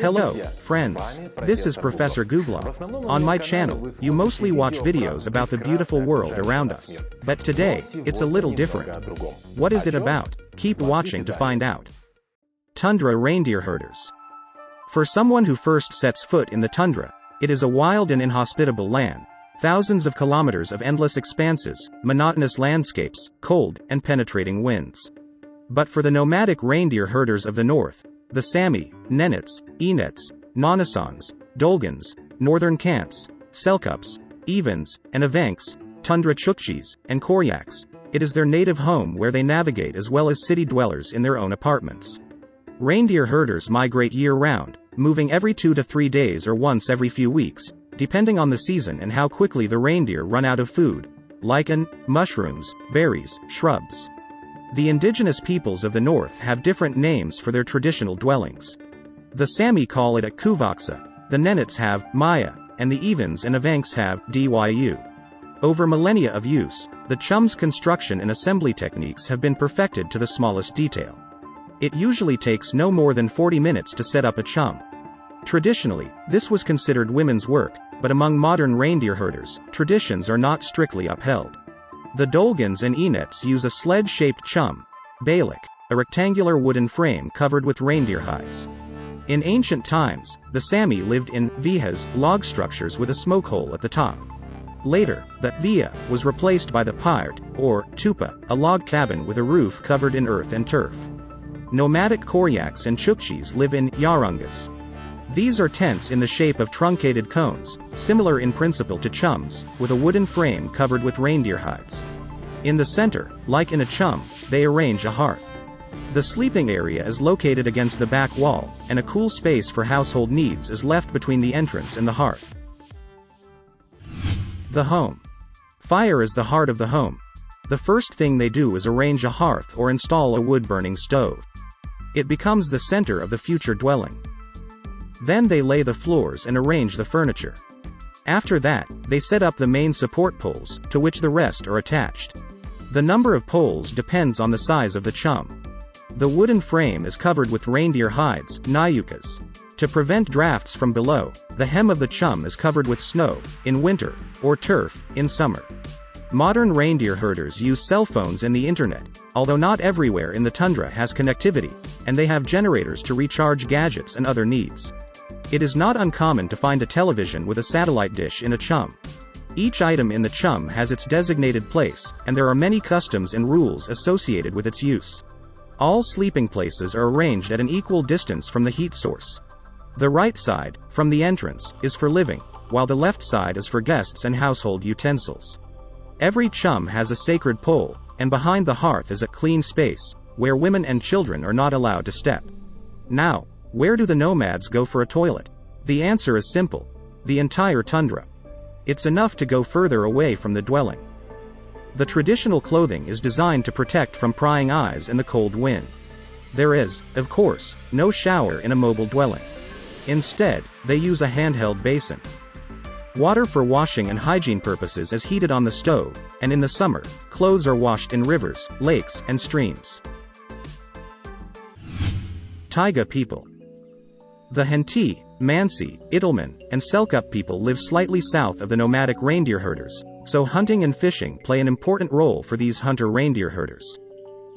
Hello, friends. This is Professor Googla. On my channel, you mostly watch videos about the beautiful world around us. But today, it's a little different. What is it about? Keep watching to find out. Tundra reindeer herders. For someone who first sets foot in the tundra, it is a wild and inhospitable land. Thousands of kilometers of endless expanses, monotonous landscapes, cold and penetrating winds. But for the nomadic reindeer herders of the north, the Sami, Nenets, Enets, Nonassans, Dolgans, Northern Khants, Selkups, Evens, and Evenks, Tundra Chukchis, and Koryaks, it is their native home where they navigate as well as city dwellers in their own apartments. Reindeer herders migrate year-round, moving every 2 to 3 days or once every few weeks, depending on the season and how quickly the reindeer run out of food, lichen, mushrooms, berries, shrubs. The indigenous peoples of the north have different names for their traditional dwellings. The Sami call it a kuvaksa, the Nenets have Maya, and the Evens and Evenks have Dyu. Over millennia of use, the chum's construction and assembly techniques have been perfected to the smallest detail. It usually takes no more than 40 minutes to set up a chum. Traditionally, this was considered women's work, but among modern reindeer herders, traditions are not strictly upheld. The Dolgans and Enets use a sled-shaped chum, balik, a rectangular wooden frame covered with reindeer hides. In ancient times, the Sami lived in vihas, log structures with a smoke hole at the top. Later, the viha was replaced by the pyrt, or tupa, a log cabin with a roof covered in earth and turf. Nomadic Koryaks and Chukchis live in yarungas. These are tents in the shape of truncated cones, similar in principle to chums, with a wooden frame covered with reindeer hides. In the center, like in a chum, they arrange a hearth. The sleeping area is located against the back wall, and a cool space for household needs is left between the entrance and the hearth. The home. Fire is the heart of the home. The first thing they do is arrange a hearth or install a wood-burning stove. It becomes the center of the future dwelling. Then they lay the floors and arrange the furniture. After that, they set up the main support poles, to which the rest are attached. The number of poles depends on the size of the chum. The wooden frame is covered with reindeer hides, nayukas. To prevent drafts from below, the hem of the chum is covered with snow, in winter, or turf, in summer. Modern reindeer herders use cell phones and the internet, although not everywhere in the tundra has connectivity, and they have generators to recharge gadgets and other needs. It is not uncommon to find a television with a satellite dish in a chum. Each item in the chum has its designated place, and there are many customs and rules associated with its use. All sleeping places are arranged at an equal distance from the heat source. The right side, from the entrance, is for living, while the left side is for guests and household utensils. Every chum has a sacred pole, and behind the hearth is a clean space, where women and children are not allowed to step. Now, where do the nomads go for a toilet? The answer is simple: the entire tundra. It's enough to go further away from the dwelling. The traditional clothing is designed to protect from prying eyes and the cold wind. There is, of course, no shower in a mobile dwelling. Instead, they use a handheld basin. Water for washing and hygiene purposes is heated on the stove, and in the summer, clothes are washed in rivers, lakes, and streams. Taiga people. The Henty, Mansi, Idelman, and Selkup people live slightly south of the nomadic reindeer herders, so hunting and fishing play an important role for these hunter reindeer herders.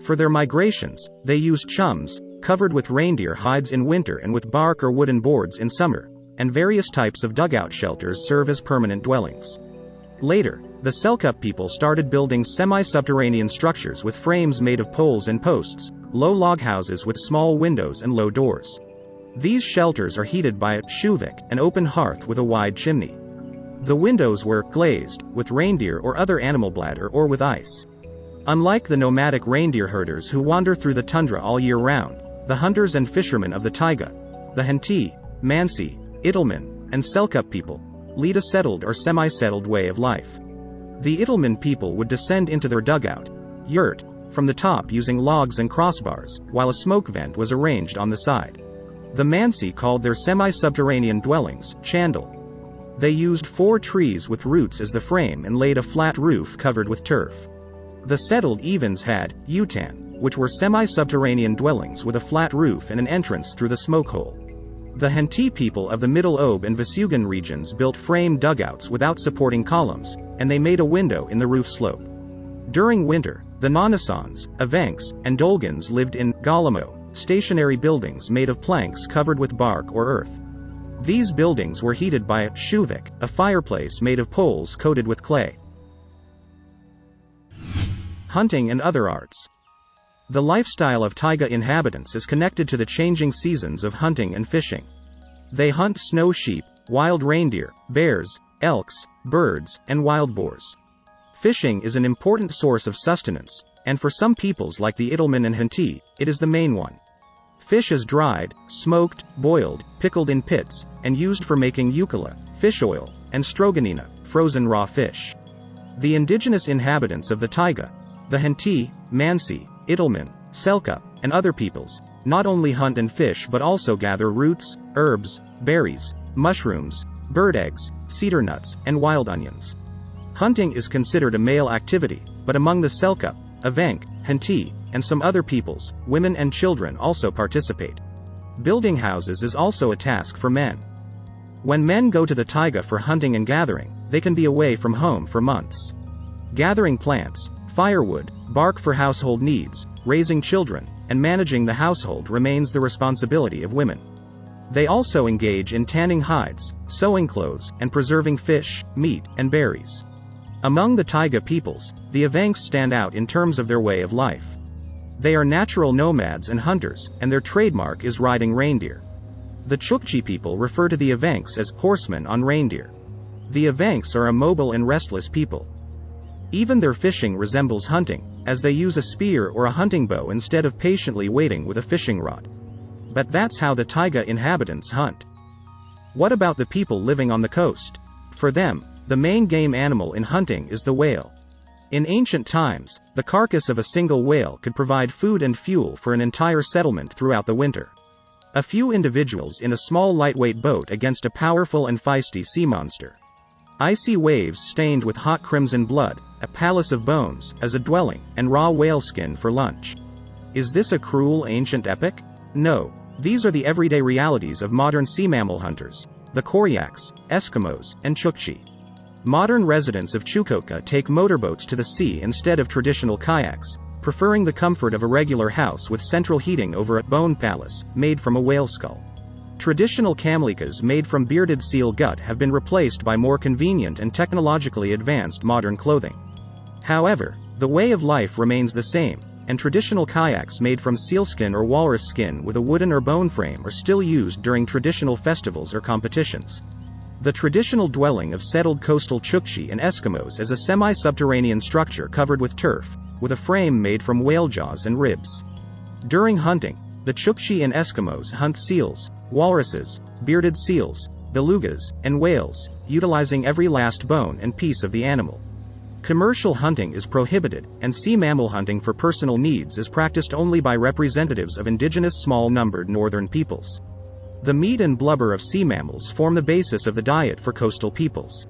For their migrations, they use chums, covered with reindeer hides in winter and with bark or wooden boards in summer, and various types of dugout shelters serve as permanent dwellings. Later, the Selkup people started building semi-subterranean structures with frames made of poles and posts, low log houses with small windows and low doors. These shelters are heated by a shuvik, an open hearth with a wide chimney. The windows were glazed, with reindeer or other animal bladder or with ice. Unlike the nomadic reindeer herders who wander through the tundra all year round, the hunters and fishermen of the taiga, the Henty, Mansi, Idelman, and Selkup people, lead a settled or semi-settled way of life. The Idelman people would descend into their dugout, yurt, from the top using logs and crossbars, while a smoke vent was arranged on the side. The Mansi called their semi-subterranean dwellings chandal. They used 4 trees with roots as the frame and laid a flat roof covered with turf. The settled Evens had utan, which were semi-subterranean dwellings with a flat roof and an entrance through the smoke hole. The Henty people of the Middle Obe and Vasugan regions built frame dugouts without supporting columns, and they made a window in the roof slope. During winter, the Nonasans, Evenks, and Dolgans lived in Galamo, stationary buildings made of planks covered with bark or earth. These buildings were heated by a shuvik, a fireplace made of poles coated with clay. Hunting and other arts. The lifestyle of taiga inhabitants is connected to the changing seasons of hunting and fishing. They hunt snow sheep, wild reindeer, bears, elks, birds, and wild boars. Fishing is an important source of sustenance, and for some peoples like the Idelman and Henty, it is the main one. Fish is dried, smoked, boiled, pickled in pits, and used for making ukala, fish oil, and stroganina, frozen raw fish. The indigenous inhabitants of the taiga, the Henty, Mansi, Idelman, Selk'uk, and other peoples, not only hunt and fish but also gather roots, herbs, berries, mushrooms, bird eggs, cedar nuts, and wild onions. Hunting is considered a male activity, but among the Selk'uk, Evenk, Henty, and some other peoples, women and children also participate. Building houses is also a task for men. When men go to the taiga for hunting and gathering, they can be away from home for months. Gathering plants, firewood, bark for household needs, raising children, and managing the household remains the responsibility of women. They also engage in tanning hides, sewing clothes, and preserving fish, meat, and berries. Among the taiga peoples, the Evenks stand out in terms of their way of life. They are natural nomads and hunters, and their trademark is riding reindeer. The Chukchi people refer to the Evenks as horsemen on reindeer. The Evenks are a mobile and restless people. Even their fishing resembles hunting, as they use a spear or a hunting bow instead of patiently waiting with a fishing rod. But that's how the taiga inhabitants hunt. What about the people living on the coast? For them, the main game animal in hunting is the whale. In ancient times, the carcass of a single whale could provide food and fuel for an entire settlement throughout the winter. A few individuals in a small lightweight boat against a powerful and feisty sea monster. Icy waves stained with hot crimson blood, a palace of bones as a dwelling, and raw whale skin for lunch. Is this a cruel ancient epic? No. These are the everyday realities of modern sea mammal hunters, the Koryaks, Eskimos, and Chukchi. Modern residents of Chukotka take motorboats to the sea instead of traditional kayaks, preferring the comfort of a regular house with central heating over a bone palace, made from a whale skull. Traditional kamlikas made from bearded seal gut have been replaced by more convenient and technologically advanced modern clothing. However, the way of life remains the same, and traditional kayaks made from sealskin or walrus skin with a wooden or bone frame are still used during traditional festivals or competitions. The traditional dwelling of settled coastal Chukchi and Eskimos is a semi-subterranean structure covered with turf, with a frame made from whale jaws and ribs. During hunting, the Chukchi and Eskimos hunt seals, walruses, bearded seals, belugas, and whales, utilizing every last bone and piece of the animal. Commercial hunting is prohibited, and sea mammal hunting for personal needs is practiced only by representatives of indigenous small-numbered northern peoples. The meat and blubber of sea mammals form the basis of the diet for coastal peoples.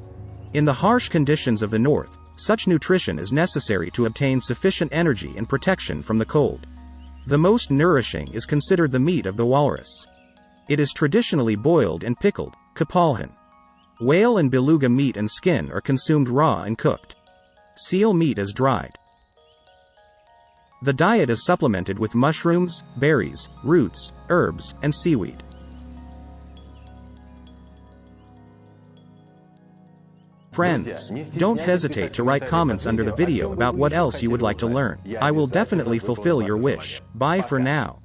In the harsh conditions of the north, such nutrition is necessary to obtain sufficient energy and protection from the cold. The most nourishing is considered the meat of the walrus. It is traditionally boiled and pickled, kapalhan. Whale and beluga meat and skin are consumed raw and cooked. Seal meat is dried. The diet is supplemented with mushrooms, berries, roots, herbs, and seaweed. Friends, don't hesitate to write comments under the video about what else you would like to learn. I will definitely fulfill your wish. Bye for now.